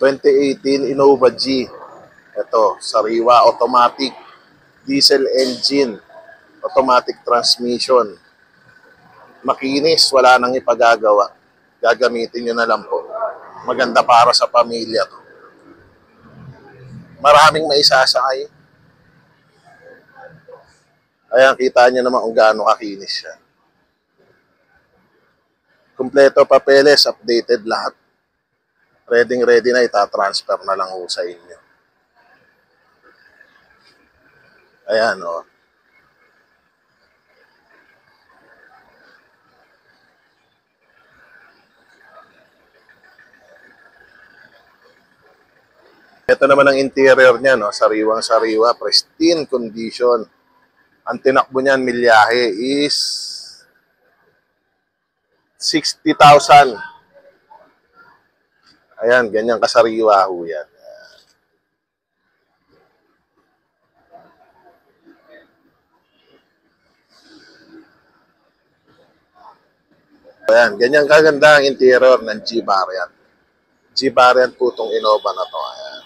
2018 Innova G. Ito, sariwa, automatic, diesel engine, automatic transmission. Makinis, wala nang ipagagawa. Gagamitin nyo na lang po. Maganda para sa pamilya to. Maraming maisasakay. Ayan, kita nyo naman kung gaano kakinis siya. Kompleto papeles, updated lahat. Ready na, itatransfer na lang ho sa inyo. Ayan, o. Ito naman ang interior niya, no? Sariwang-sariwa, pristine condition. Ang tinakbo niyan, milyahe is 60,000. Ayan, ganyan kasariwa ho yan. Ayan, ganyan kaganda ang interior ng G-Variant. G-Variant po itong Innova na to. Ayan.